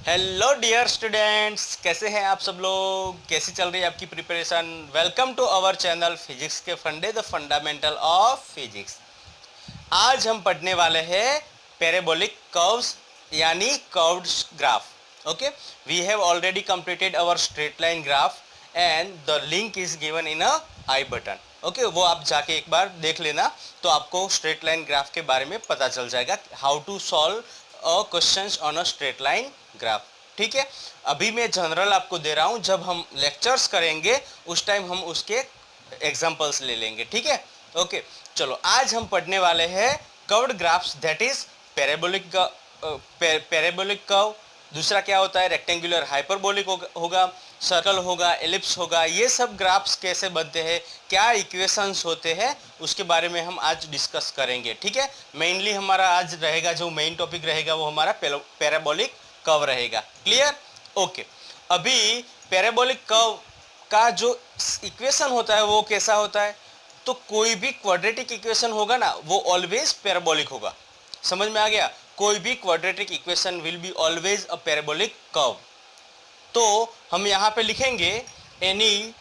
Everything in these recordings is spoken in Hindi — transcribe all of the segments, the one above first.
हेलो डियर स्टूडेंट्स, कैसे हैं आप सब लोग? कैसी चल रही है आपकी preparation? Welcome to our channel physics के फंडे, द फंडामेंटल ऑफ फिजिक्स। आज हम पढ़ने वाले हैं पैराबोलिक कर्व्स यानी curved graph. Okay, we have already completed our straight line graph and the link is given in a i button. Okay, वो आप जाके एक बार देख लेना तो आपको स्ट्रेट लाइन ग्राफ के बारे में पता चल जाएगा, how to solve questions on a straight line graph. ठीक है, अभी मैं जनरल आपको दे रहा हूं, जब हम लेक्चर्स करेंगे उस टाइम हम उसके एग्जांपल्स ले लेंगे। ठीक है, ओके। चलो, आज हम पढ़ने वाले हैं curved graphs, that is parabolic parabolic curve. दूसरा क्या होता है? रेक्टेंगुलर हाइपरबोलिक होगा, सर्कल होगा, एलिप्स होगा। ये सब ग्राफ्स कैसे बनते हैं, क्या इक्वेशंस होते हैं, उसके बारे में हम आज डिस्कस करेंगे। ठीक है, मेनली हमारा आज रहेगा, जो मेन टॉपिक रहेगा वो हमारा पैराबोलिक कर्व रहेगा। क्लियर? ओके। अभी पैराबोलिक कर्व का जो इक्वेशन होता है वो कैसा होता है? तो कोई भी क्वाड्रेटिक इक्वेशन होगा ना, वो ऑलवेज पैराबोलिक होगा। समझ में आ गया? कोई भी quadratic equation will be always a parabolic curve. तो हम यहां पे लिखेंगे any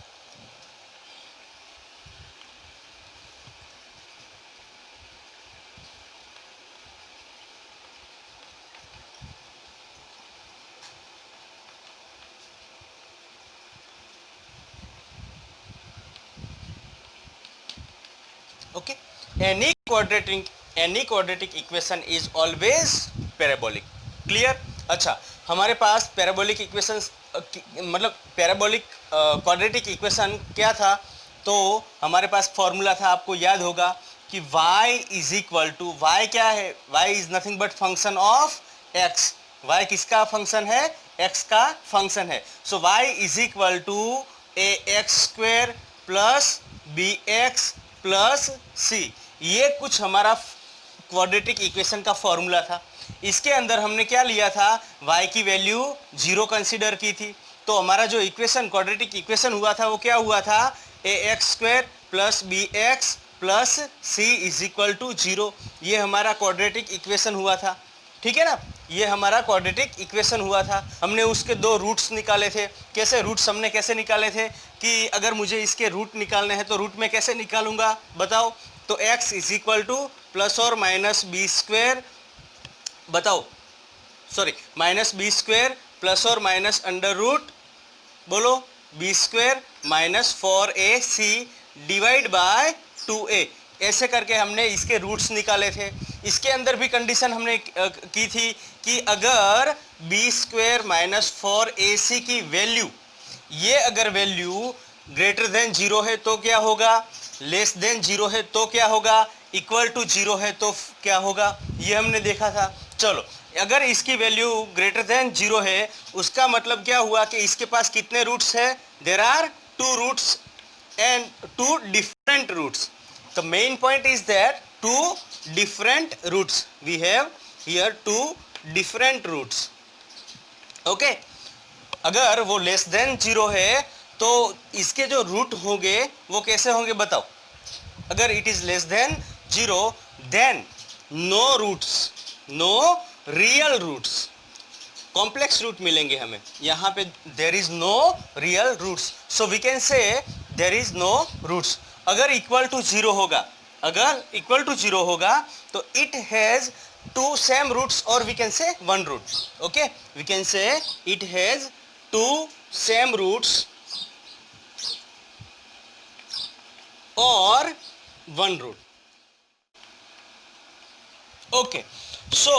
okay, any quadratic equation is always parabolic. Clear? अच्छा, हमारे पास पैराबोलिक इक्वेशन मतलब पैराबोलिक क्वाड्रेटिक इक्वेशन क्या था? तो हमारे पास फॉर्मूला था, आपको याद होगा कि y is equal to, y क्या है? y is nothing but function of x। y किसका फंक्शन है? x का फंक्शन है। So y is equal to A X square plus B X plus C. ये कुछ हमारा क्वाड्रेटिक इक्वेशन का फॉर्मूला था। इसके अंदर हमने क्या लिया था? y की वैल्यू 0 कंसीडर की थी। तो हमारा जो इक्वेशन, क्वाड्रेटिक इक्वेशन हुआ था, वो क्या हुआ था? A X square plus B X plus C is equal to 0। ये हमारा क्वाड्रेटिक इक्वेशन हुआ था। ठीक है ना, ये हमारा क्वाड्रेटिक इक्वेशन हुआ था। हमने उसके दो रूट्स निकाले थे। कैसे रूट्स हमने कैसे निकाले थे कि अगर मुझे इसके रूट निकालने हैं तो रूट में कैसे निकालूंगा बताओ? तो x is equal to plus और माइनस बी स्क्वेयर, बताओ, sorry, minus b square plus और माइनस अंडर रूट, बोलो, b square minus 4ac divide by 2a। ऐसे करके हमने इसके रूट्स निकाले थे। इसके अंदर भी कंडीशन हमने की थी कि अगर बी स्क्वेयर माइनस 4ac की वैल्यू, ये अगर वैल्यू ग्रेटर देन 0 है तो क्या होगा, लेस देन 0 है तो क्या होगा, इक्वल टू 0 है तो क्या होगा, ये हमने देखा था। चलो, अगर इसकी वैल्यू ग्रेटर देन 0 है, उसका मतलब क्या हुआ कि इसके पास कितने रूट्स है? There are 2 roots and 2 different roots. The main point is that 2 different roots. We have here 2 different roots. Okay? अगर वो लेस देन 0 है तो इसके जो रूट होंगे वो कैसे होंगे बताओ? अगर it is less than 0, then no roots, no real roots, complex root मिलेंगे हमें। यहाँ पे there is no real roots, so we can say there is no roots. अगर इक्वल टू 0 होगा, अगर इक्वल टू 0 होगा तो इट हैज 2 सेम रूट्स और we can say 1 root. Okay, we can say it has 2 same roots और 1 root. Okay, so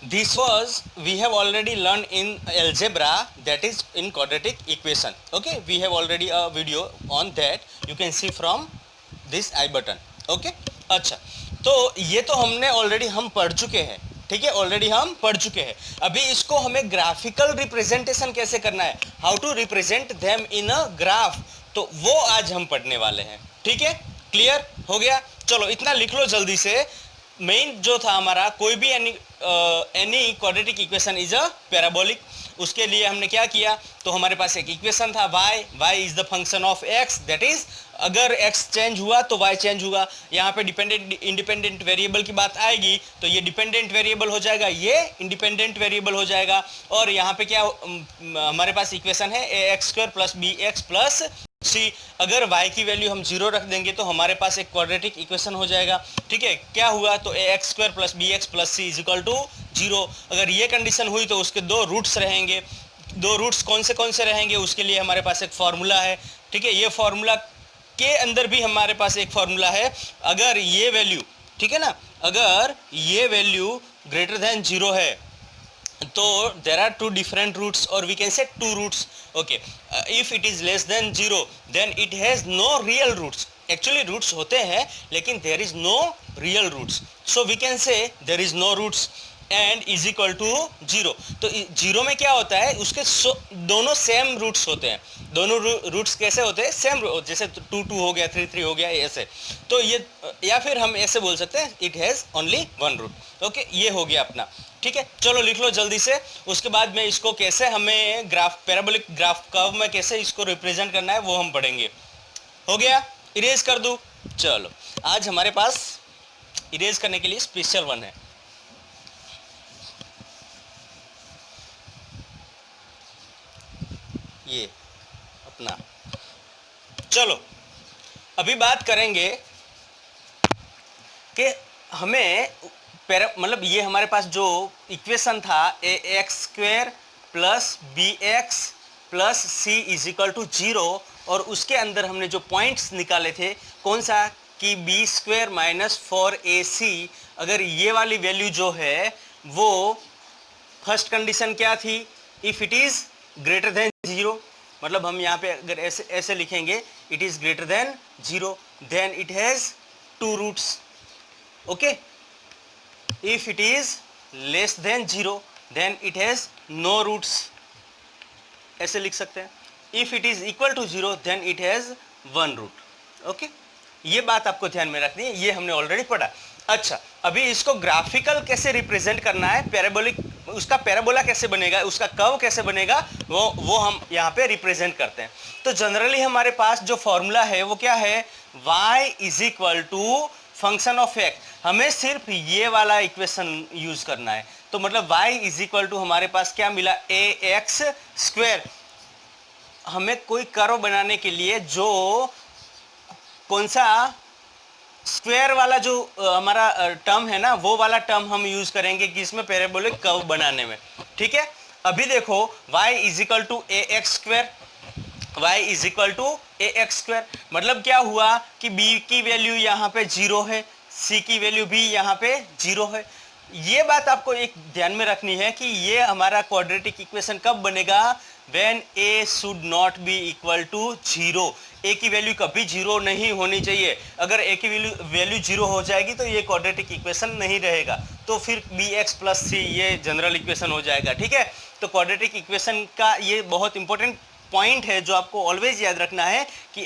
this was, we have already learned in algebra, that is in quadratic equation. Okay, we have already a video on that, you can see from this I button. Okay, अच्छा, तो ये तो हमने ऑलरेडी हम पढ़ चुके हैं। ठीक है, ऑलरेडी हम पढ़ चुके हैं। अभी इसको हमें ग्राफिकल रिप्रेजेंटेशन कैसे करना है, how to represent them in a graph, तो वो आज हम पढ़ने वाले हैं। ठीक है, क्लियर हो गया? चलो, इतना लिख लो जल्दी से। मेन जो था हमारा, कोई भी any quadratic equation is a parabolic. उसके लिए हमने क्या किया? तो हमारे पास एक इक्वेशन था y is the function of x, that is अगर x चेंज हुआ तो y चेंज हुआ। यहाँ पे डिपेंडेंट इंडिपेंडेंट वेरिएबल की बात आएगी तो ये डिपेंडेंट वेरिएबल हो जाएगा, ये इंडिपेंडेंट वेरिएबल हो जाएगा। और यहाँ पे क्या हमारे पास इक्वेशन है ax² + bx + c। अगर y की वैल्यू हम 0 रख देंगे तो हमारे पास एक क्वाड्रेटिक इक्वेशन हो जाएगा। ठीक है, क्या हुआ तो ax² + bx + c = 0। अगर ये कंडीशन हुई तो उसके दो रूट्स रहेंगे। दो रूट्स कौन से रहेंगे उसके लिए हमारे पास एक फॉर्मूला है। ठीक है, ये फॉर्मूला के अंदर भी हमारे पास एक फॉर्मूला है। अगर ये वैल्यू, ठीक है ना, अगर ये वैल्यू ग्रेटर देन 0 है तो there are two different roots और we can say two roots. Okay, if it is less than 0 then it has no real roots. Actually roots होते हैं लेकिन there is no real roots, so we can say there is no roots and is equal to 0। तो 0 में क्या होता है, उसके दोनों सेम रूट्स होते हैं। दोनों रूट्स कैसे होते हैं, सेम, जैसे 2 2 हो गया, 3 3 हो गया, ऐसे। तो ये, या फिर हम ऐसे बोल सकते हैं it has only 1 root. Okay, ये हो गया अपना। ठीक है, चलो लिख लो जल्दी से। उसके बाद में इसको कैसे हमें ग्राफ, पैराबोलिक ग्राफ कर्व में कैसे इसको रिप्रेजेंट करना है वो हम पढ़ेंगे। हो गया, इरेज कर दूँ। चलो, आज हमारे पास इरेज करने के लिए स्पेशल वन है। ये अपना, चलो अभी बात करेंगे कि हमें मतलब ये हमारे पास जो इक्वेशन था ax² + bx + c = 0, और उसके अंदर हमने जो पॉइंट्स निकाले थे कौन सा कि b² - 4ac। अगर ये वाली वैल्यू जो है वो फर्स्ट कंडीशन क्या थी, if it is greater than 0, मतलब हम यहाँ पे अगर ऐसे लिखेंगे it is greater than 0 then it has 2 roots. Okay, if it is less than 0 then it has no roots, ऐसे लिख सकते हैं। If it is equal to 0 then it has 1 root. Okay, ये बात आपको ध्यान में रखनी है, ये हमने ऑलरेडी पढ़ा। अच्छा, अभी इसको ग्राफिकल कैसे रिप्रेजेंट करना है, पैराबोलिक, उसका पैराबोला कैसे बनेगा, उसका कर्व कैसे बनेगा, वो हम यहाँ पे रिप्रेजेंट करते हैं। तो जनरली हमारे पास जो फॉर्मूला है वो क्या है, y = फंक्शन ऑफ x। हमें सिर्फ ये वाला इक्वेशन यूज करना है। तो मतलब y = हमारे पास क्या मिला, ax²। हमें कोई कर्व बनाने के लिए जो कौन सा स्क्वायर वाला जो हमारा टर्म है ना, वो वाला टर्म हम यूज करेंगे कि इसमें पैराबोलिक कर्व बनाने में। ठीक है, अभी देखो y = ax², y = ax², मतलब क्या हुआ कि b की वैल्यू यहाँ पे 0 है, c की वैल्यू भी यहाँ पे 0 है। ये बात आपको एक ध्यान में रखनी है कि ये हमारा क्वाड्रेटिक इक्वेशन कब बनेगा, when a should not be equal to 0। a की वैल्यू कभी 0 नहीं होनी चाहिए। अगर a की वैल्यू 0 हो जाएगी तो ये क्वाड्रेटिक इक्वेशन नहीं रहेगा, तो फिर bx + c ये जनरल इक्वेशन हो जाएगा। ठीक है, तो क्वाड्रेटिक इक्वेशन का ये बहुत इंपॉर्टेंट पॉइंट है जो आपको ऑलवेज याद रखना है कि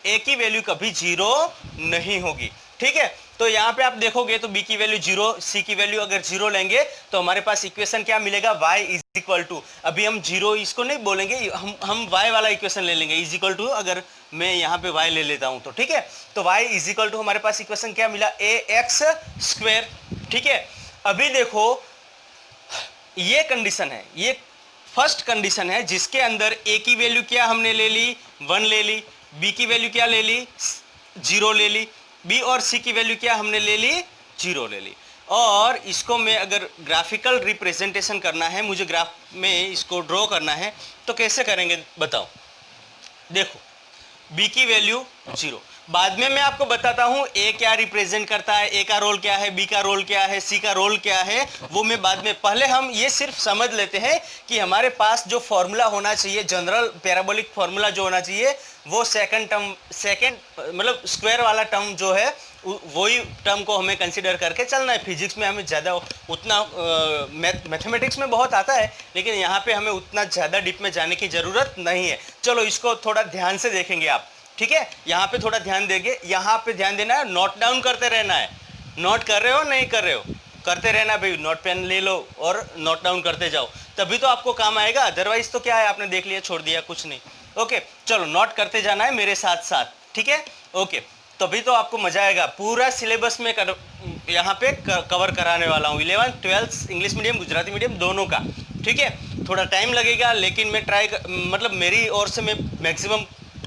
a की वैल्यू कभी 0 नहीं होगी। ठीक है, तो यहाँ पे आप देखोगे तो b की वैल्यू 0, c की वैल्यू अगर 0 लेंगे तो हमारे पास इक्वेशन क्या मिलेगा, y = अभी हम 0 इसको नहीं बोलेंगे, हम y वाला इक्वेशन ले लेंगे, = अगर मैं यहाँ पे y ले लेता हूँ तो। ठीक है, तो y = हमारे पास इक्वेशन क्या मिला, ax²। ठीक है, अभी देखो ये कंडीशन है, ये फर्स्ट कंडीशन है जिसके अंदर a की वैल्यू क्या हमने ले ली, 1 ले ली, b की वैल्यू क्या ले ली, 0 ले ली, b और c की वैल्यू क्या हमने ले ली, 0 ले ली। और इसको मैं अगर ग्राफिकल रिप्रेजेंटेशन करना है, मुझे ग्राफ में इसको ड्रॉ करना है तो कैसे करेंगे बताओ। देखो b की वैल्यू 0, बाद में मैं आपको बताता हूं a क्या रिप्रेजेंट करता है, a का रोल क्या है, b का रोल क्या है, c का रोल क्या है, वो मैं बाद में। पहले हम ये सिर्फ समझ लेते हैं कि हमारे पास जो फॉर्मूला होना चाहिए, जनरल पैराबोलिक फॉर्मूला जो होना चाहिए, वो सेकंड मतलब स्क्वायर वाला टर्म जो है वही टर्म को हमें कंसीडर करके चलना है। फिजिक्स में हमें ज़्यादा उतना मैथमेटिक्स में बहुत आता है, लेकिन यहाँ पे हमें उतना ज़्यादा डीप में जाने की ज़रूरत नहीं है। चलो इसको थोड़ा ध्यान से देखेंगे आप। ठीक है, यहाँ पे थोड़ा ध्यान देंगे, यहाँ पे ध्यान देना है, नोट डाउन करते रहना है। नोट कर रहे हो नहीं कर रहे हो, करते रहना भाई, नोट पेन ले लो और नोट डाउन करते जाओ, तभी तो आपको काम आएगा। अदरवाइज तो क्या है, आपने देख लिया छोड़ दिया, कुछ नहीं। ओके, चलो नोट करते जाना है मेरे साथ साथ। ठीक है, ओके। तभी तो आपको मजा आएगा, पूरा सिलेबस में यहाँ पे कवर कराने वाला हूँ 11th 12th English medium Gujarati medium दोनों का, ठीक है। थोड़ा टाइम लगेगा लेकिन मैं मतलब मेरी ओर से मैं मैक्सिमम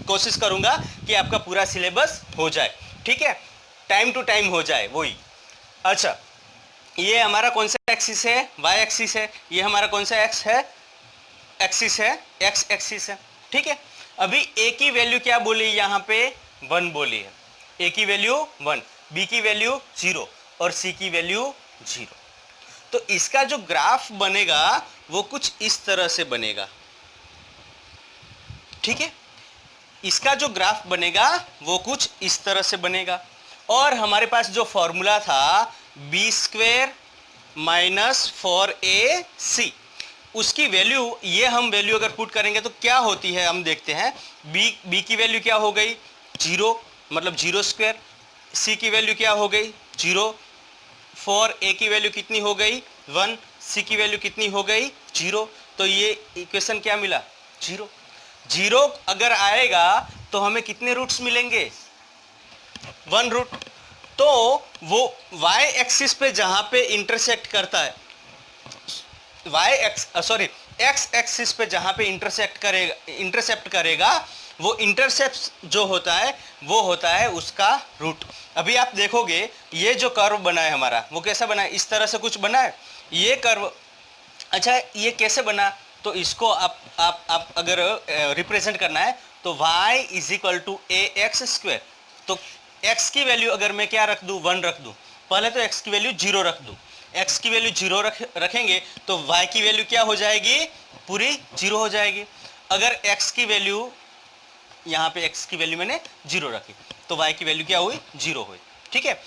कोशिश करूँगा कि आपका पूरा सिलेबस हो जाए, ठीक है, टाइम टू टाइम हो जाए वही। अच्छा, ये हमारा कौन सा एक्सिस है, वाई एक्सिस है, ये हमारा कौन सा एक्स है, एक्सिस है, एक्स एक्सिस है, ठीक है। अभी ए की वैल्यू क्या बोली यहाँ पे, 1 बोली है, ए की वैल्यू 1, बी की वैल्यू 0 और सी की वैल्यू 0। तो इसका जो ग्राफ बनेगा वो कुछ इस तरह से बनेगा, ठीक है। इसका जो ग्राफ बनेगा वो कुछ इस तरह से बनेगा। और हमारे पास जो फॉर्मूला था b² माइनस 4ac, उसकी वैल्यू, ये हम वैल्यू अगर पुट करेंगे तो क्या होती है हम देखते हैं। b की वैल्यू क्या हो गई 0, मतलब 0²। c की वैल्यू क्या हो गई 0, 4a की वैल्यू कितनी हो गई 1, c की वैल्यू कितनी हो गई 0। तो ये इक्वेशन क्या मिला 0। 0 अगर आएगा तो हमें कितने रूट्स मिलेंगे 1 रूट। तो वो y एक्सिस पे जहां पे इंटरसेक्ट करता है, x एक्सिस पे जहां पे इंटरसेप्ट करेगा वो इंटरसेप्ट जो होता है वो होता है उसका रूट। अभी आप देखोगे ये जो कर्व बना है हमारा वो कैसा बना है, इस तरह से कुछ बना है ये कर्व। अच्छा, ये कैसे बना, तो इसको आप अगर रिप्रेजेंट करना है तो y is equal to ax²। तो x की वैल्यू अगर मैं क्या रख दूं 1 रख दूं, पहले तो x की वैल्यू 0 रख दूं, x की वैल्यू 0 रखेंगे तो y की वैल्यू क्या हो जाएगी पूरी 0 हो जाएगी। अगर x की वैल्यू, यहाँ पे x की वैल्यू मैंने 0 रखी तो y की वैल्यू क्या हुई 0 हुई, ठीक है।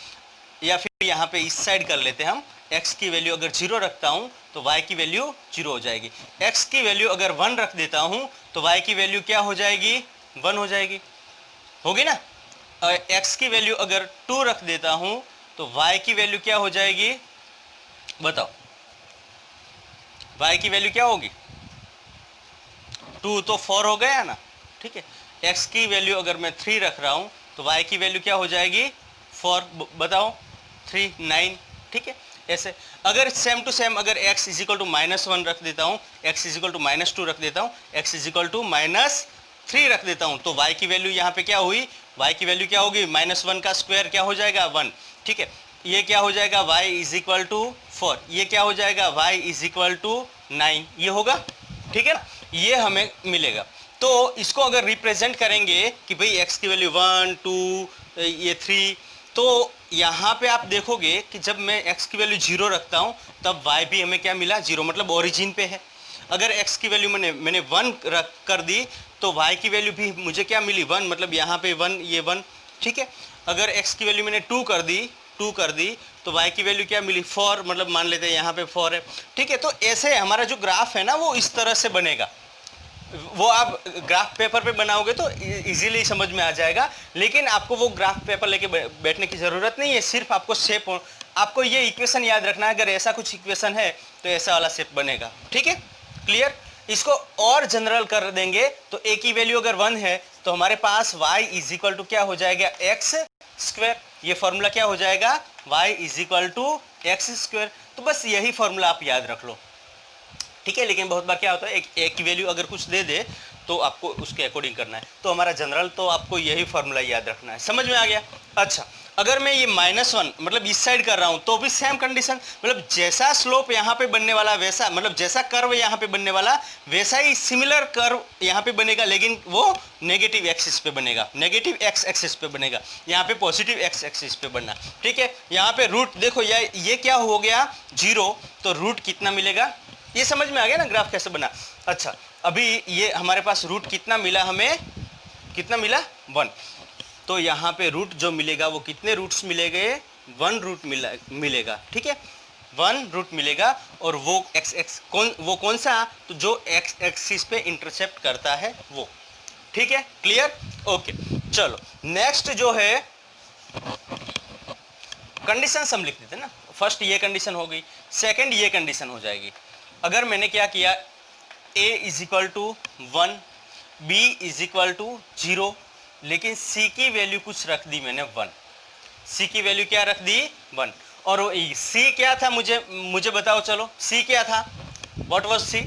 या फिर यहाँ पे इस साइड कर लेते हैं हम, x की वैल्यू अगर 0 रखता हूँ तो y की वैल्यू 0 हो जाएगी। x की वैल्यू अगर 1 रख देता हूँ तो y की वैल्यू क्या हो जाएगी 1 हो जाएगी, होगी ना। x की वैल्यू अगर 2 रख देता हूँ तो y की वैल्यू क्या हो जाएगी बताओ, y की वैल्यू क्या होगी 2 तो 4 हो गया ना, ठीक है। x की वैल्यू अगर मैं 3 रख रहा हूँ तो y की वैल्यू क्या हो जाएगी 4, बताओ 3 9, ठीक है। ऐसे अगर सेम टू सेम अगर x इज इक्वल टू -1 रख देता हूँ, x इज इक्वल टू -2 रख देता हूँ, x इज इक्वल टू -3 रख देता हूँ तो y की वैल्यू यहाँ पे क्या हुई, y की वैल्यू क्या होगी -1 का स्क्वायर क्या हो जाएगा 1, ठीक है। ये क्या हो जाएगा y इज इक्वल टू 4, ये क्या हो जाएगा y इज इक्वल टू 9, ये होगा, ठीक है ना। ये हमें मिलेगा। तो इसको अगर रिप्रेजेंट करेंगे कि भाई x की वैल्यू 1 2 ये 3, तो यहाँ पे आप देखोगे कि जब मैं x की वैल्यू 0 रखता हूँ तब y भी हमें क्या मिला 0, मतलब ओरिजिन पे है। अगर x की वैल्यू मैंने 1 रख कर दी तो y की वैल्यू भी मुझे क्या मिली 1, मतलब यहाँ पे 1 ये 1, ठीक है। अगर x की वैल्यू मैंने 2 कर दी तो y की वैल्यू क्या मिली 4, मतलब मान लेते हैं यहाँ पे 4 है, ठीक है। तो ऐसे हमारा जो ग्राफ है ना वो इस तरह से बनेगा। वो आप ग्राफ पेपर पे बनाओगे तो इजीली समझ में आ जाएगा, लेकिन आपको वो ग्राफ पेपर लेके बैठने की ज़रूरत नहीं है, सिर्फ आपको शेप, आपको ये इक्वेशन याद रखना है। अगर ऐसा कुछ इक्वेशन है तो ऐसा वाला शेप बनेगा, ठीक है, क्लियर। इसको और जनरल कर देंगे तो a की वैल्यू अगर 1 है तो हमारे पास y इज इक्वल टू क्या हो जाएगा x²। ये फॉर्मूला क्या हो जाएगा y is equal to x²। तो बस यही फॉर्मूला आप याद रख लो, ठीक है। लेकिन बहुत बार क्या होता है एक की वैल्यू अगर कुछ दे दे तो आपको उसके अकॉर्डिंग करना है, तो हमारा जनरल तो आपको यही फॉर्मूला याद रखना है, समझ में आ गया। अच्छा, अगर मैं ये -1 मतलब इस साइड कर रहा हूँ तो भी सेम कंडीशन, मतलब जैसा स्लोप यहाँ पे बनने वाला वैसा, मतलब जैसा कर्व यहाँ पे बनने वाला वैसा ही सिमिलर कर्व यहाँ पे बनेगा, लेकिन वो नेगेटिव एक्सिस पे बनेगा, नेगेटिव x एक्सिस पे बनेगा, यहाँ पे पॉजिटिव x एक्सिस पे बनना, ठीक है। यहाँ पे रूट देखो ये क्या हो गया 0, तो रूट कितना मिलेगा, ये समझ में आ गया ना ग्राफ कैसे बना। अच्छा, अभी ये हमारे पास रूट कितना मिला, हमें कितना मिला 1, तो यहाँ पे रूट जो मिलेगा वो कितने रूट्स मिलेंगे 1 रूट मिलेगा, ठीक है, 1 रूट मिलेगा। और वो कौन सा, तो जो x एक्सिस पे इंटरसेप्ट करता है वो, ठीक है, क्लियर, ओके। चलो नेक्स्ट जो है कंडीशन हम लिख देते हैं ना, फर्स्ट ये कंडीशन हो गई, सेकंड ये कंडीशन हो जाएगी। अगर मैंने क्या किया a is equal to 1, b is equal to 0, लेकिन c की वैल्यू कुछ रख दी मैंने 1। c की वैल्यू क्या रख दी 1। और वो c क्या था, मुझे बताओ चलो, c क्या था, what was c?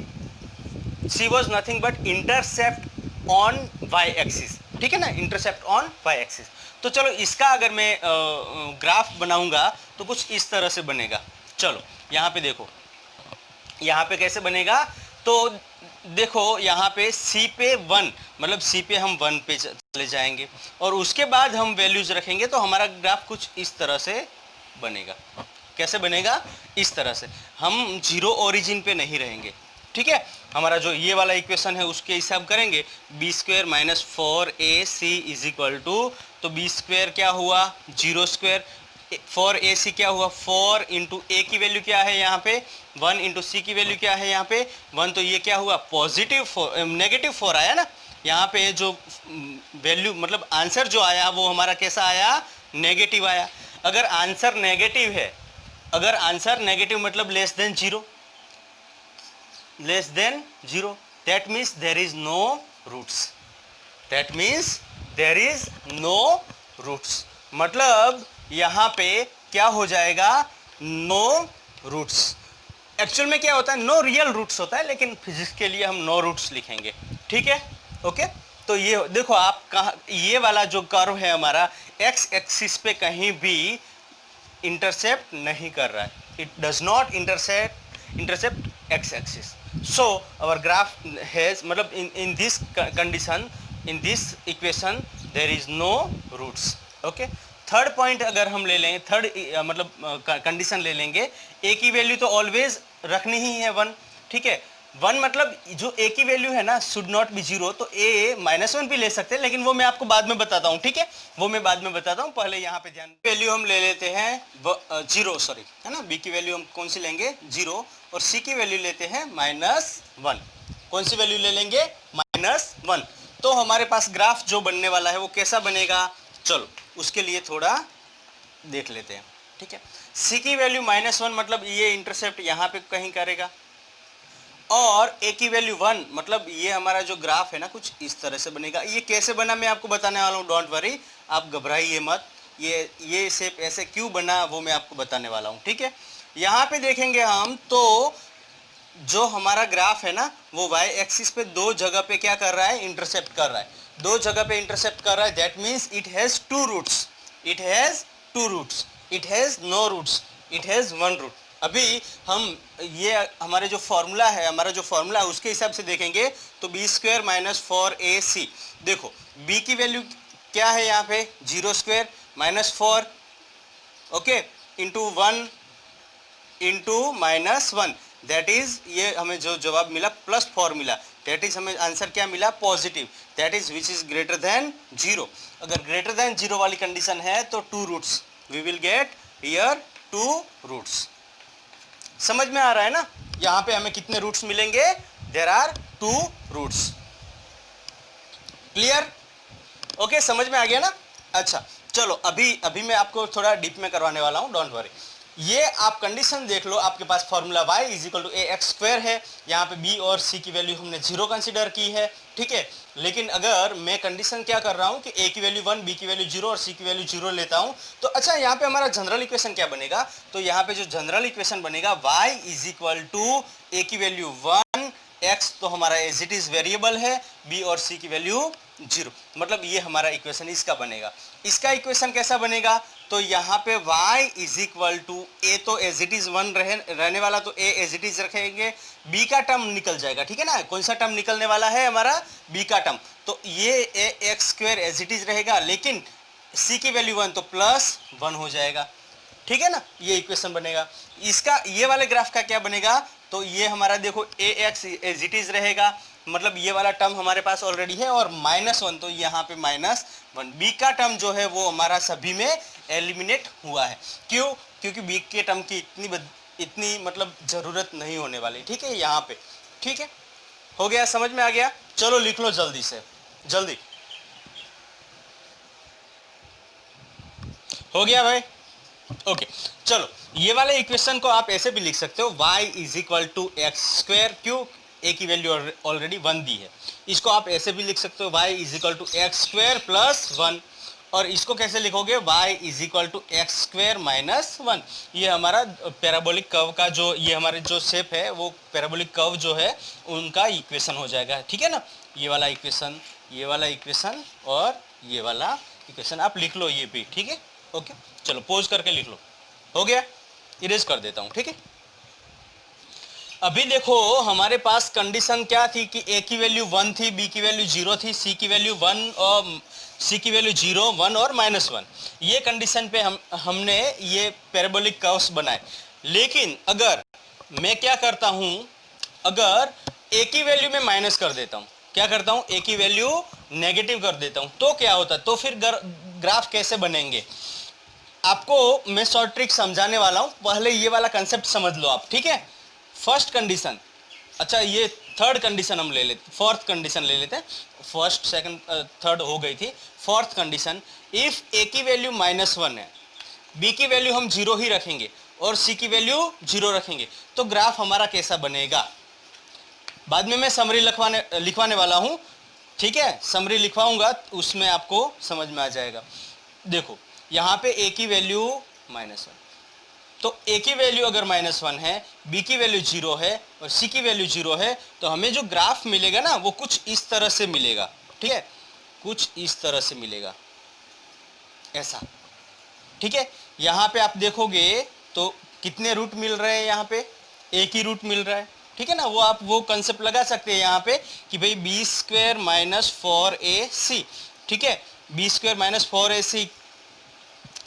c was nothing but intercept on y axis, ठीक है ना, इंटरसेप्ट ऑन y एक्सिस। तो चलो इसका अगर मैं ग्राफ बनाऊंगा तो कुछ इस तरह से बनेगा। चलो यहाँ पे देखो, यहाँ पे कैसे बनेगा, तो देखो यहाँ पे c पे 1, मतलब c पे हम 1 पे चले जाएंगे और उसके बाद हम वैल्यूज रखेंगे, तो हमारा ग्राफ कुछ इस तरह से बनेगा। कैसे बनेगा? इस तरह से। हम जीरो ओरिजिन पे नहीं रहेंगे, ठीक है। हमारा जो ये वाला इक्वेशन है उसके हिसाब करेंगे, b square minus 4ac is equal to, तो बी स्क्वेयर क्या हुआ, 0 स्क्वेयर, 4ac क्या हुआ, 4 इंटू ए की वैल्यू क्या है यहाँ पे 1, इंटू सी की वैल्यू क्या है यहाँ पे 1, तो ये क्या हुआ, पॉजिटिव 4, नेगेटिव 4 आया ना। यहाँ पे जो वैल्यू मतलब आंसर जो आया वो हमारा कैसा आया, नेगेटिव आया। अगर आंसर नेगेटिव है, अगर आंसर नेगेटिव मतलब less than zero, less than zero, that means there is no roots, that means there is no roots, मतलब यहाँ पे क्या हो जाएगा, नो रूट्स। एक्चुअल में क्या होता है, नो रियल रूट्स होता है, लेकिन फिजिक्स के लिए हम नो रूट्स लिखेंगे, ठीक है, ओके। तो ये देखो आप कहाँ, ये वाला जो कर्व है हमारा एक्स एक्सिस पे कहीं भी इंटरसेप्ट नहीं कर रहा है, it does not intercept X axis. So our graph has, मतलब in this condition, in this equation there is no roots, okay. Third point अगर हम ले लें, थर्ड मतलब कंडीशन ले लेंगे, ए की वैल्यू तो ऑलवेज रखनी ही है 1, ठीक है। 1 मतलब जो ए की वैल्यू है ना शुड नॉट बी जीरो, तो ए -1 भी ले सकते हैं, लेकिन वो मैं आपको बाद में बताता हूँ, ठीक है, वो मैं बाद में बताता हूँ। पहले यहाँ पे ध्यान, वैल्यू हम ले लेते हैं 0, सॉरी, है ना, बी की वैल्यू हम कौन सी लेंगे 0, और सी की वैल्यू लेते हैं -1। कौन सी वैल्यू ले लेंगे, -1। तो हमारे पास ग्राफ जो बनने वाला है वो कैसा बनेगा, चलो उसके लिए थोड़ा देख लेते हैं, ठीक है। सी की वैल्यू -1 मतलब ये इंटरसेप्ट यहाँ पे कहीं करेगा, और ए की वैल्यू 1 मतलब ये हमारा जो ग्राफ है ना कुछ इस तरह से बनेगा। ये कैसे बना मैं आपको बताने वाला हूँ, डोंट वरी, आप घबराइए मत, ये शेप ऐसे क्यों बना वो मैं आपको बताने वाला हूँ, ठीक है। यहाँ पे देखेंगे हम तो जो हमारा ग्राफ है ना वो y एक्सिस पे दो जगह पे क्या कर रहा है, इंटरसेप्ट कर रहा है, दो जगह पे इंटरसेप्ट कर रहा है, that means it has 2 roots, it has 2 roots, it has no roots, it has 1 root. अभी हम ये हमारे जो फॉर्मूला है, हमारा जो फॉर्मूला है उसके हिसाब से देखेंगे तो बी स्क्वेयर माइनस 4ac, देखो b की वैल्यू क्या है यहाँ पे 0 square -4, okay, into 1 into -1, that is, ये हमें जो जवाब मिला +4 मिला, दैट इज हमें आंसर क्या मिला, positive, that is which is greater than 0। अगर ग्रेटर देन 0 वाली कंडीशन है तो 2 roots, we will get here 2 roots. समझ में आ रहा है ना, यहाँ पे हमें कितने रूट्स मिलेंगे, there are 2 roots, clear, okay, समझ में आ गया ना। अच्छा चलो अभी मैं आपको थोड़ा डीप में करवाने वाला हूँ, डोंट वरी। ये आप कंडीशन देख लो, आपके पास formula y is equal to ax² है, यहाँ पे b और c की वैल्यू हमने 0 कंसीडर की है, ठीक है। लेकिन अगर मैं कंडीशन क्या कर रहा हूँ कि a की वैल्यू 1, b की वैल्यू 0 और c की वैल्यू 0 लेता हूँ, तो अच्छा यहाँ पे हमारा जनरल इक्वेशन क्या बनेगा, तो यहाँ पे जो जनरल इक्वेशन बनेगा y is equal to a की वैल्यू 1, x तो हमारा एज इट इज वेरिएबल है, b और c की वैल्यू 0, मतलब ये हमारा इक्वेशन इसका बनेगा। इसका इक्वेशन कैसा बनेगा, तो यहाँ पे y is equal to a तो एज इट इज 1 रहने वाला, तो a एज इट इज रखेंगे, b का टर्म निकल जाएगा, ठीक है ना, कौन सा टर्म निकलने वाला है हमारा, b का टर्म, तो ये ax² एज इट इज रहेगा, लेकिन c की वैल्यू 1 तो +1 हो जाएगा, ठीक है ना, ये इक्वेशन बनेगा। इसका ये वाले ग्राफ का क्या बनेगा, तो ये हमारा देखो ax एज इट इज रहेगा, मतलब ये वाला टर्म हमारे पास ऑलरेडी है, और -1 तो यहाँ पे -1, b का टर्म जो है वो हमारा सभी में एलिमिनेट हुआ है, क्यों, क्योंकि b के टर्म की इतनी मतलब ज़रूरत नहीं होने वाली, ठीक है, यहाँ पे, ठीक है, हो गया, समझ में आ गया। चलो लिख लो जल्दी से, जल्दी हो गया भाई, ओके। चलो ये वाले इक्वेशन को आप ऐसे भी लिख सकते हो, y is equal to x², क्यों, ए की वैल्यू ऑलरेडी 1 दी है। इसको आप ऐसे भी लिख सकते हो y is equal to x square plus 1, और इसको कैसे लिखोगे y is equal to x square minus 1। ये हमारा पैराबोलिक कर्व का जो ये हमारे जो शेप है वो पैराबोलिक कर्व जो है उनका इक्वेशन हो जाएगा, ठीक है ना। ये वाला इक्वेशन, ये वाला इक्वेशन और ये वाला इक्वेशन आप लिख लो ये भी, ठीक है। ओके चलो पोज करके लिख लो, हो गया, इरेज कर देता हूँ, ठीक है। अभी देखो हमारे पास कंडीशन क्या थी कि ए की वैल्यू 1 थी, बी की वैल्यू 0 थी, सी की वैल्यू 1 और सी की वैल्यू 0, 1 और -1। ये कंडीशन पे हमने ये पैराबोलिक कर्व्स बनाए। लेकिन अगर मैं क्या करता हूं, अगर ए की वैल्यू में माइनस कर देता हूं, क्या करता हूं, ए की वैल्यू नेगेटिव कर देता हूं, तो क्या होता है, तो फिर ग्राफ कैसे बनेंगे आपको मैं शॉर्ट ट्रिक समझाने वाला हूं। पहले ये वाला कंसेप्ट समझ लो आप, ठीक है। फर्स्ट कंडीशन, अच्छा ये थर्ड कंडीशन हम ले लेते, फोर्थ कंडीशन ले लेते हैं। फर्स्ट सेकंड थर्ड हो गई थी। फोर्थ कंडीशन, इफ ए की वैल्यू -1 है, बी की वैल्यू हम 0 ही रखेंगे और सी की वैल्यू 0 रखेंगे, तो ग्राफ हमारा कैसा बनेगा। बाद में मैं समरी लिखवाने वाला हूं, ठीक है। समरी लिखवाऊंगा उसमें आपको समझ में आ जाएगा। देखो यहाँ पे ए की वैल्यू -1, तो ए की वैल्यू अगर -1 है, बी की वैल्यू 0 है और सी की वैल्यू 0 है, तो हमें जो ग्राफ मिलेगा ना वो कुछ इस तरह से मिलेगा, ठीक है, कुछ इस तरह से मिलेगा, ऐसा, ठीक है। यहाँ पे आप देखोगे तो कितने रूट मिल रहे हैं, यहाँ पे एक ही रूट मिल रहा है, ठीक है ना। वो आप वो कंसेप्ट लगा सकते हैं यहाँ पे कि भाई b² - 4ac, ठीक है। b² - 4ac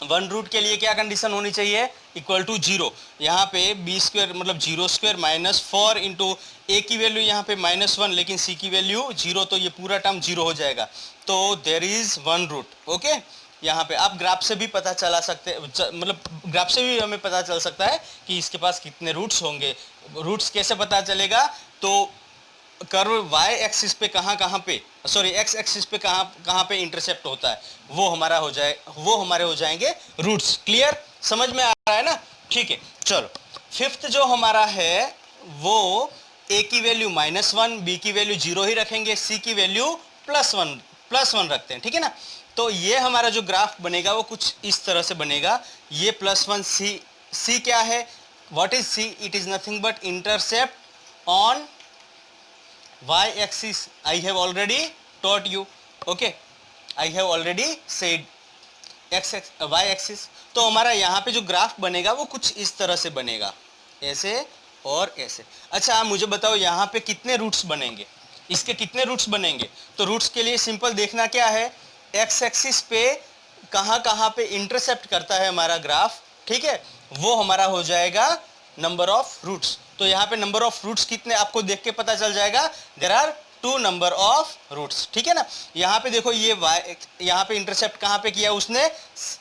1 रूट के लिए क्या कंडीशन होनी चाहिए, इक्वल टू 0। यहाँ पे b² मतलब 0² - 4 इंटू ए की वैल्यू यहाँ पे -1 लेकिन सी की वैल्यू 0, तो ये पूरा टर्म 0 हो जाएगा, तो देयर इज 1 रूट। ओके, यहाँ पे आप ग्राफ से भी पता चला सकते, मतलब ग्राफ से भी हमें पता चल सकता है कि इसके पास कितने रूट्स होंगे। रूट्स कैसे पता चलेगा, तो कर्व y एक्सिस पे कहाँ पे, सॉरी x एक्सिस पे कहाँ पे इंटरसेप्ट होता है, वो हमारे हो जाएंगे रूट्स। क्लियर, समझ में आ रहा है ना, ठीक है। चलो फिफ्थ जो हमारा है वो a की वैल्यू -1, b की वैल्यू 0 ही रखेंगे, c की वैल्यू +1 रखते हैं, ठीक है ना। तो ये हमारा जो ग्राफ बनेगा वो कुछ इस तरह से बनेगा। ये +1 c क्या है, what is c, it is nothing but intercept on y axis. I have already taught you, okay, I have already said y axis। तो हमारा यहाँ पे जो ग्राफ बनेगा वो कुछ इस तरह से बनेगा, ऐसे और ऐसे। अच्छा आप मुझे बताओ यहाँ पे कितने रूट्स बनेंगे, इसके कितने रूट्स बनेंगे। तो रूट्स के लिए सिंपल देखना क्या है, x एक्सिस पे कहाँ पे इंटरसेप्ट करता है हमारा ग्राफ, ठीक है, वो हमारा हो जाएगा नंबर ऑफ रूट्स। तो यहाँ पे नंबर ऑफ रूट्स कितने आपको देख के पता चल जाएगा, there are 2 number of roots, ठीक है ना। यहाँ पे देखो ये यहाँ पे इंटरसेप्ट कहाँ पे किया उसने,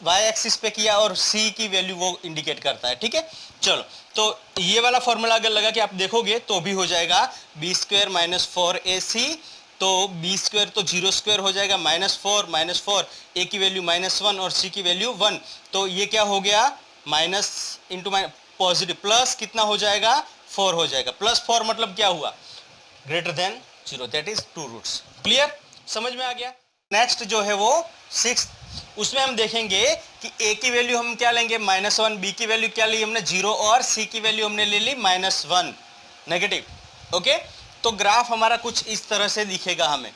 y एक्सिस पे किया और c की वैल्यू वो इंडिकेट करता है, ठीक है। चलो तो ये वाला फॉर्मूला अगर लगा कि आप देखोगे तो भी हो जाएगा b² - 4ac, तो b² तो 0² हो जाएगा, -4 a की वैल्यू -1 और c की वैल्यू 1, तो ये क्या हो गया, माइनस इंटू पॉजिटिव प्लस कितना हो जाएगा, 4 हो जाएगा। +4 मतलब क्या हुआ, greater than 0, that is 2 roots. Clear, समझ में आ गया। नेक्स्ट जो है वो 6, उसमें हम देखेंगे कि a की वैल्यू हम क्या लेंगे, -1, b की वैल्यू क्या ली हमने 0 और c की वैल्यू हमने ले ली -1 नेगेटिव। ओके, तो ग्राफ हमारा कुछ इस तरह से दिखेगा, हमें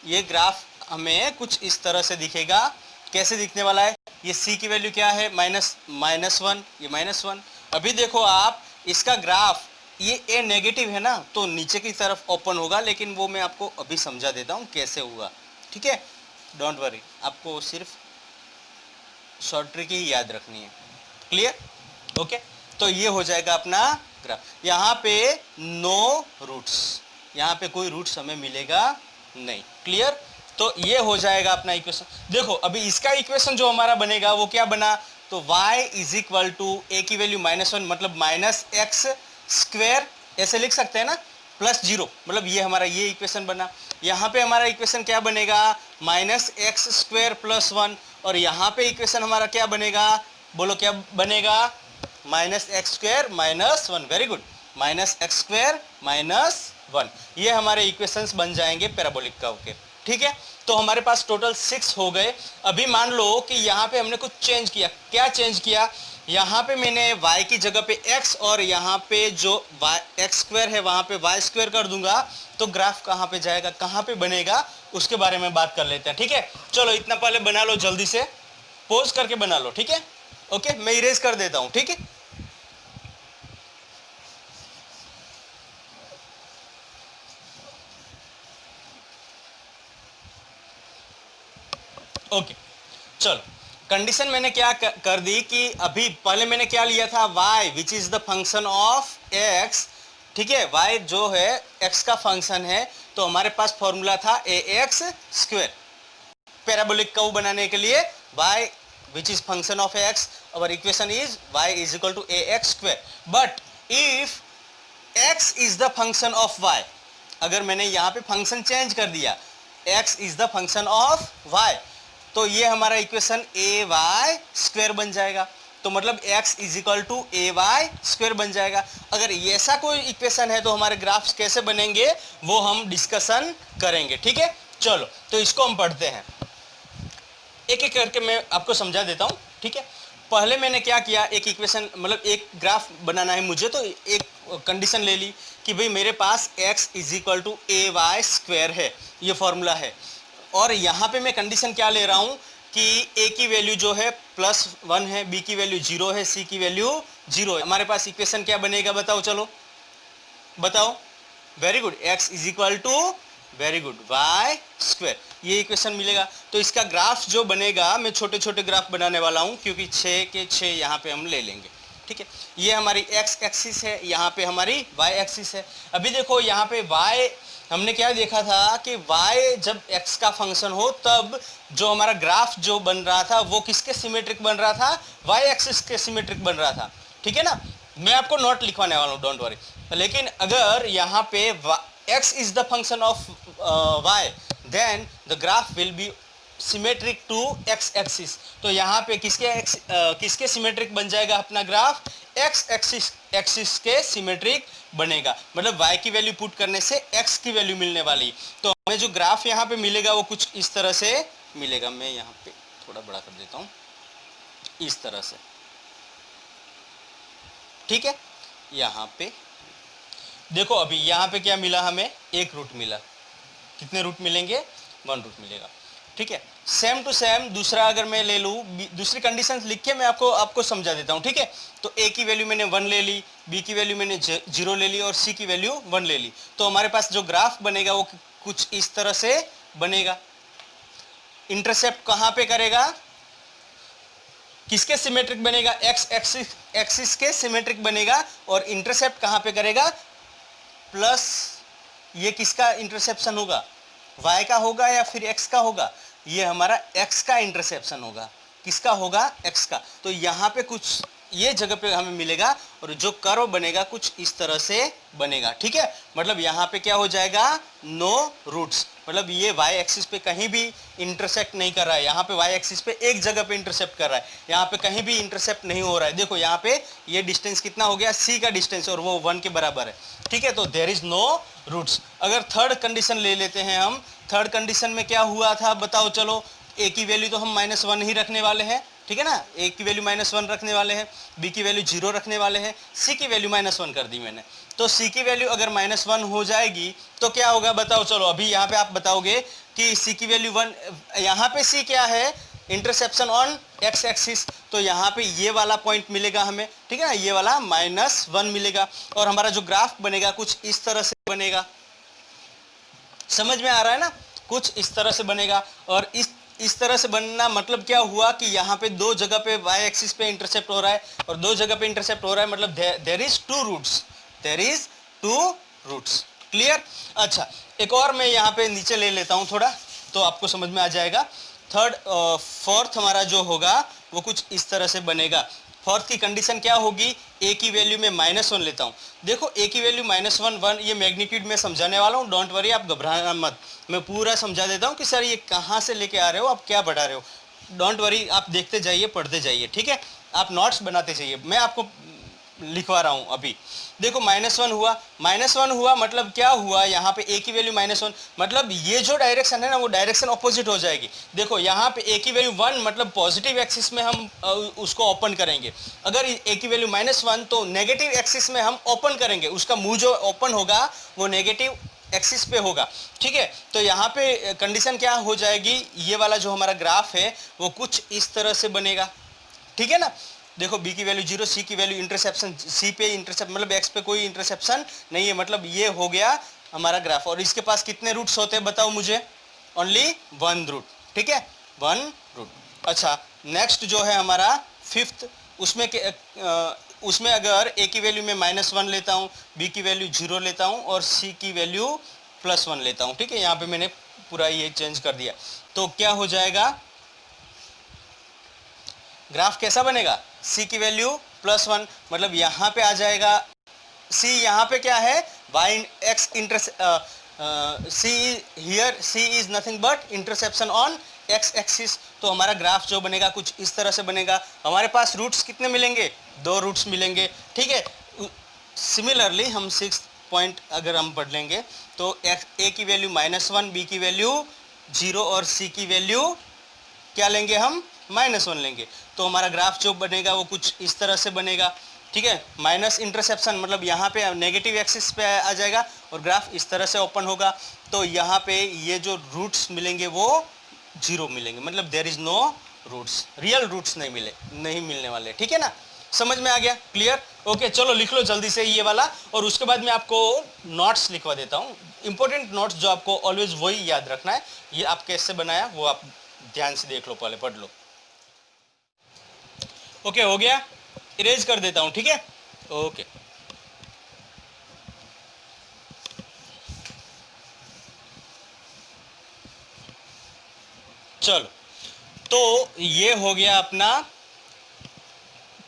ये ग्राफ हमें कुछ इस तरह से दिखेगा। कैसे दिखने वाला है, ये c की वैल्यू क्या है, -1, ये -1। अभी देखो आप इसका ग्राफ, ये a नेगेटिव है ना, तो नीचे की तरफ ओपन होगा, लेकिन वो मैं आपको अभी समझा देता हूँ कैसे होगा, ठीक है, डोंट वरी, आपको सिर्फ शॉर्ट ट्रिक ही याद रखनी है। क्लियर, ओके, तो ये हो जाएगा अपना ग्राफ। यहाँ पे नो रूट्स, यहाँ पे कोई रूट्स हमें मिलेगा नहीं। क्लियर, तो ये हो जाएगा अपना इक्वेशन। देखो अभी इसका इक्वेशन जो हमारा बनेगा वो क्या बना, तो y is equal to a की वैल्यू -1 मतलब -x², ऐसे लिख सकते हैं ना, +0 मतलब ये हमारा ये इक्वेशन बना। यहाँ पे हमारा इक्वेशन क्या बनेगा, -x² + 1, और यहाँ पे इक्वेशन हमारा क्या बनेगा, बोलो क्या बनेगा, -x² - 1, very good, minus x square minus 1। ये हमारे इक्वेशंस बन जाएंगे पैराबोलिक कर्व के। ठीक है, तो हमारे पास टोटल 6 हो गए। अभी मान लो कि यहाँ पे हमने कुछ चेंज किया। क्या चेंज किया? यहाँ पे मैंने y की जगह पे x और यहाँ पे जो एक्स स्क्वायर है वहाँ पे वाई स्क्वायर कर दूंगा, तो ग्राफ कहाँ पे जाएगा, कहाँ पे बनेगा, उसके बारे में बात कर लेते हैं। ठीक है, चलो इतना पहले बना लो, जल्दी से पोज करके बना लो। ठीक है, ओके, मैं इरेज कर देता हूँ। ठीक है, ओके, चलो कंडीशन मैंने क्या कर दी कि अभी पहले मैंने क्या लिया था, y which is the function of x। ठीक है, y जो है x का फंक्शन है, तो हमारे पास फॉर्मूला था ax स्क्वायर। पैराबोलिक कर्व बनाने के लिए y which is function of x, our equation is y is equal to ax square. But if x is the function of y, अगर मैंने यहाँ पे फंक्शन चेंज कर दिया, x is the function of y, तो ये हमारा इक्वेशन ए वाई स्क्वायर बन जाएगा। तो मतलब x is equal to a y square बन जाएगा। अगर ऐसा कोई इक्वेशन है तो हमारे ग्राफ्स कैसे बनेंगे वो हम डिस्कशन करेंगे। ठीक है, चलो तो इसको हम पढ़ते हैं, एक एक करके मैं आपको समझा देता हूँ। ठीक है, पहले मैंने क्या किया, एक इक्वेशन मतलब एक ग्राफ बनाना है मुझे, तो एक कंडीशन ले ली कि भाई मेरे पास x is equal to a y square है, ये फॉर्मूला है। और यहाँ पे मैं कंडीशन क्या ले रहा हूँ कि a की वैल्यू जो है +1 है, b की वैल्यू 0 है, c की वैल्यू 0 है। हमारे पास इक्वेशन क्या बनेगा बताओ, चलो बताओ। Very good, x is equal to very good y square, ये इक्वेशन मिलेगा। तो इसका ग्राफ जो बनेगा, मैं छोटे छोटे ग्राफ बनाने वाला हूँ क्योंकि 6 के 6 यहाँ पे हम ले लेंगे। ठीक है, ये हमारी x एक्सिस है, यहाँ पे हमारी y एक्सिस है। अभी देखो यहाँ पे y हमने क्या देखा था कि y जब x का फंक्शन हो तब जो हमारा ग्राफ जो बन रहा था वो किसके सिमेट्रिक बन रहा था, y एक्सिस के सिमेट्रिक बन रहा था। ठीक है ना, मैं आपको नोट लिखवाने वाला हूँ, डोंट वरी। लेकिन अगर यहाँ पे x is the function of y, then the graph will be symmetric to x axis. तो यहाँ पे किसके सिमेट्रिक बन जाएगा अपना ग्राफ, x एक्सिस के सिमेट्रिक बनेगा। मतलब y की वैल्यू पुट करने से x की वैल्यू मिलने वाली। तो हमें जो ग्राफ यहाँ पे मिलेगा वो कुछ इस तरह से मिलेगा। मैं यहाँ पे थोड़ा बड़ा कर देता हूँ, इस तरह से। ठीक है, यहाँ पे देखो अभी यहाँ पे क्या मिला हमें, एक रूट मिला। कितने रूट मिलेंगे, 1 रूट मिलेगा। ठीक है, सेम टू सेम दूसरा अगर मैं ले लूँ, दूसरी कंडीशंस लिख के मैं आपको समझा देता हूँ। ठीक है, तो a की वैल्यू मैंने 1 ले ली, b की वैल्यू मैंने 0 ले ली और c की वैल्यू 1 ले ली। तो हमारे पास जो ग्राफ बनेगा वो कुछ इस तरह से बनेगा। इंटरसेप्ट कहाँ पे करेगा, किसके सिमेट्रिक बनेगा, x एक्सिस के सिमेट्रिक बनेगा। और इंटरसेप्ट कहाँ पे करेगा, प्लस ये किसका इंटरसेप्शन होगा, y का होगा या फिर x का होगा, ये हमारा x का इंटरसेप्शन होगा। किसका होगा, x का। तो यहाँ पे कुछ ये जगह पे हमें मिलेगा और जो कर्व बनेगा कुछ इस तरह से बनेगा। ठीक है, मतलब यहाँ पे क्या हो जाएगा, नो रूट्स, मतलब ये y एक्सिस पे कहीं भी इंटरसेक्ट नहीं कर रहा है। यहाँ पे y एक्सिस पे एक जगह पे इंटरसेप्ट कर रहा है, यहाँ पे कहीं भी इंटरसेप्ट नहीं हो रहा है। देखो यहाँ पे ये डिस्टेंस कितना हो गया, c का डिस्टेंस, और वो 1 के बराबर है। ठीक है, तो देयर इज नो रूट्स। अगर थर्ड कंडीशन ले लेते हैं हम, थर्ड कंडीशन में क्या हुआ था बताओ, चलो a की वैल्यू तो हम -1 ही रखने वाले हैं। ठीक है ना, a की वैल्यू -1 रखने वाले हैं, b की वैल्यू 0 रखने वाले हैं, c की वैल्यू -1 कर दी मैंने। तो c की वैल्यू अगर -1 हो जाएगी तो क्या होगा बताओ, चलो अभी यहाँ पे आप बताओगे कि c की वैल्यू 1, यहाँ पे c क्या है, इंटरसेप्शन ऑन x एक्सिस। तो यहाँ पे ये वाला पॉइंट मिलेगा हमें। ठीक है ना, ये वाला -1 मिलेगा और हमारा जो ग्राफ बनेगा कुछ इस तरह से बनेगा। समझ में आ रहा है ना, कुछ इस तरह से बनेगा। और इस तरह से बनना मतलब क्या हुआ कि यहाँ पे 2 जगह पे y एक्सिस पे इंटरसेप्ट हो रहा है और 2 जगह पे इंटरसेप्ट हो रहा है, मतलब there is 2 roots, there is 2 roots. Clear. अच्छा, एक और मैं यहाँ पे नीचे ले लेता हूँ थोड़ा, तो आपको समझ में आ जाएगा। फोर्थ हमारा जो होगा वो कुछ इस तरह से बनेगा। फोर्थ की कंडीशन क्या होगी, a की वैल्यू में -1 लेता हूँ। देखो a की वैल्यू -1, ये मैग्नीट्यूड में समझाने वाला हूँ, डोंट वरी, आप घबराना मत। मैं पूरा समझा देता हूँ कि सर ये कहाँ से लेके आ रहे हो, आप क्या बढ़ा रहे हो। डोंट वरी, आप देखते जाइए, पढ़ते जाइए। ठीक है, आप नोट्स बनाते जाइए। मैं आपको लिखवा रहा हूं अभी। देखो -1 हुआ, -1 हुआ मतलब क्या हुआ, यहाँ पे a की वैल्यू -1, मतलब ये जो डायरेक्शन है ना वो डायरेक्शन ऑपोजिट हो जाएगी। देखो यहाँ पे a की वैल्यू 1 मतलब पॉजिटिव एक्सिस में हम उसको ओपन करेंगे, अगर a की वैल्यू -1 तो नेगेटिव एक्सिस में हम ओपन करेंगे, उसका मुंह जो ओपन होगा वो नेगेटिव एक्सिस पे होगा। ठीक है, तो यहाँ पे कंडीशन क्या हो जाएगी, ये वाला जो हमारा ग्राफ है वो कुछ इस तरह से बनेगा। ठीक है ना, देखो b की वैल्यू 0, c की वैल्यू इंटरसेप्शन, c पे इंटरसेप्ट मतलब x पे कोई इंटरसेप्शन नहीं है, मतलब ये हो गया हमारा ग्राफ। और इसके पास कितने रूट्स होते हैं बताओ मुझे, ओनली 1 रूट। ठीक है, 1 रूट। अच्छा, नेक्स्ट जो है हमारा फिफ्थ, उसमें अगर a की वैल्यू में -1 लेता हूँ, b की वैल्यू 0 लेता हूँ और c की वैल्यू +1 लेता हूँ। ठीक है, यहाँ पे मैंने पूरा ये चेंज कर दिया, तो क्या हो जाएगा, ग्राफ कैसा बनेगा, c की वैल्यू +1 मतलब यहाँ पे आ जाएगा c, यहाँ पे क्या है y x c here c is nothing but interception on x axis. तो हमारा ग्राफ जो बनेगा कुछ इस तरह से बनेगा। हमारे पास रूट्स कितने मिलेंगे, 2 रूट्स मिलेंगे। ठीक है, सिमिलरली हम 6th पॉइंट अगर हम पढ़ लेंगे तो a की वैल्यू -1, b की वैल्यू 0 और c की वैल्यू क्या लेंगे हम, -1 लेंगे। तो हमारा ग्राफ जो बनेगा वो कुछ इस तरह से बनेगा। ठीक है, माइनस इंटरसेप्शन मतलब यहाँ पे नेगेटिव एक्सिस पे आ जाएगा और ग्राफ इस तरह से ओपन होगा। तो यहाँ पे ये जो रूट्स मिलेंगे वो 0 मिलेंगे, मतलब there is no roots, real roots नहीं मिलने वाले। ठीक है ना, समझ में आ गया, क्लियर। ओके, चलो लिख लो जल्दी से ये वाला, और उसके बाद मैं आपको नोट्स लिखवा देता हूँ, इंपॉर्टेंट नोट्स जो आपको ऑलवेज वही याद रखना है। ये आप कैसे बनाया वो आप ध्यान से देख लो, पहले पढ़ लो। ओके, हो गया, इरेज कर देता हूं। ठीक है, ओके। चलो, तो ये हो गया अपना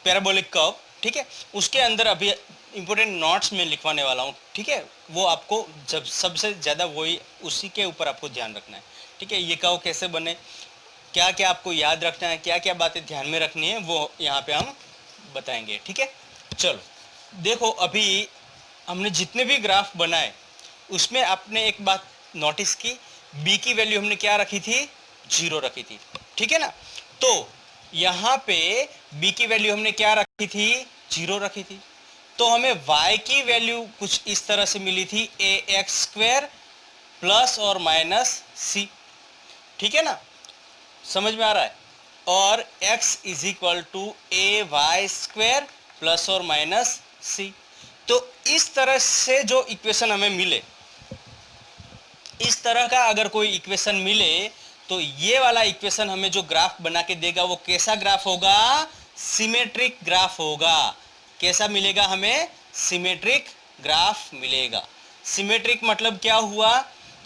पैराबोलिक कर्व। ठीक है, उसके अंदर अभी इंपॉर्टेंट नोट्स में लिखवाने वाला हूँ। ठीक है, वो आपको जब सबसे ज़्यादा वही उसी के ऊपर आपको ध्यान रखना है। ठीक है, ये कर्व कैसे बने, क्या क्या आपको याद रखना है, क्या क्या बातें ध्यान में रखनी है, वो यहाँ पे हम बताएंगे। ठीक है, चलो देखो, अभी हमने जितने भी ग्राफ बनाए उसमें आपने एक बात नोटिस की, b की वैल्यू हमने क्या रखी थी, 0 रखी थी। ठीक है ना, तो यहाँ पे b की वैल्यू हमने क्या रखी थी, 0 रखी थी। तो हमें y की वैल्यू कुछ इस तरह से मिली थी, ax² प्लस और माइनस c। ठीक है ना, समझ में आ रहा है, और x is equal to ay² plus और माइनस c। तो इस तरह से जो इक्वेशन हमें मिले, इस तरह का अगर कोई इक्वेशन मिले तो ये वाला इक्वेशन हमें जो ग्राफ बना के देगा वो कैसा ग्राफ होगा, सिमेट्रिक ग्राफ होगा। कैसा मिलेगा हमें, सिमेट्रिक ग्राफ मिलेगा। सिमेट्रिक मतलब क्या हुआ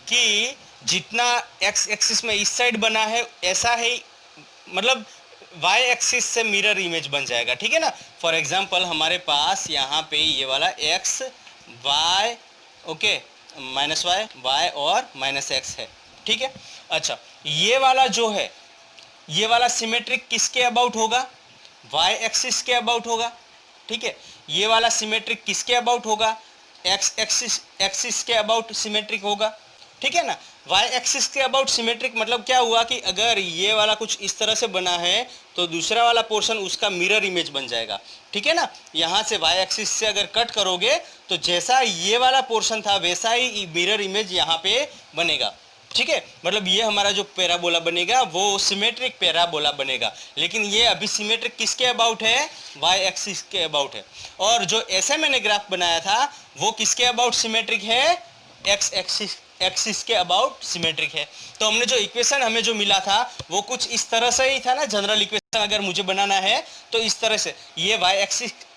कि जितना x एक्सिस में इस साइड बना है ऐसा है, मतलब y एक्सिस से मिरर इमेज बन जाएगा। ठीक है ना, फॉर एग्जांपल हमारे पास यहाँ पे ये वाला x y, ओके, -y और -x है। ठीक है, अच्छा, ये वाला जो है, ये वाला सिमेट्रिक किसके अबाउट होगा, y एक्सिस के अबाउट होगा। ठीक है, ये वाला सिमेट्रिक किसके अबाउट होगा, x एक्सिस के अबाउट सिमेट्रिक होगा। ठीक है ना, y एक्सिस के अबाउट सिमेट्रिक मतलब क्या हुआ कि अगर ये वाला कुछ इस तरह से बना है तो दूसरा वाला पोर्शन उसका मिरर इमेज बन जाएगा। ठीक है ना, यहाँ से y एक्सिस से अगर कट करोगे तो जैसा ये वाला पोर्शन था वैसा ही मिरर इमेज यहाँ पे बनेगा। ठीक है, मतलब ये हमारा जो पैराबोला बनेगा वो सिमेट्रिक पैराबोला बनेगा। लेकिन ये अभी सिमेट्रिक किसके अबाउट है, y एक्सिस के अबाउट है। और जो ऐसे मैंने ग्राफ बनाया था वो किसके अबाउट सिमेट्रिक है, x एक्सिस के अबाउट सिमेट्रिक है। तो हमने जो इक्वेशन हमें जो मिला था वो कुछ इस तरह से ही था ना, जनरल इक्वेशन अगर मुझे बनाना है तो इस तरह से, ये y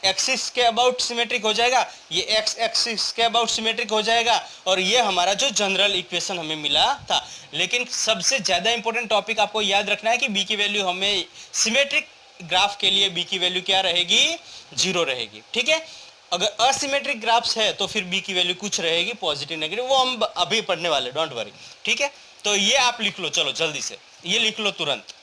एक्सिस के अबाउट सिमेट्रिक हो जाएगा, ये x एक्सिस के अबाउट सिमेट्रिक हो जाएगा, और ये हमारा जो जनरल इक्वेशन हमें मिला था। लेकिन सबसे ज़्यादा इंपॉर्टेंट टॉपिक आपको याद रखना है कि b की वैल्यू हमें सिमेट्रिक ग्राफ के लिए b की वैल्यू क्या रहेगी, 0 रहेगी। ठीक है, अगर असिमेट्रिक ग्राफ्स है तो फिर b की वैल्यू कुछ रहेगी, पॉजिटिव नेगेटिव, वो हम अभी पढ़ने वाले, डोंट वरी। ठीक है, तो ये आप लिख लो, चलो जल्दी से ये लिख लो तुरंत।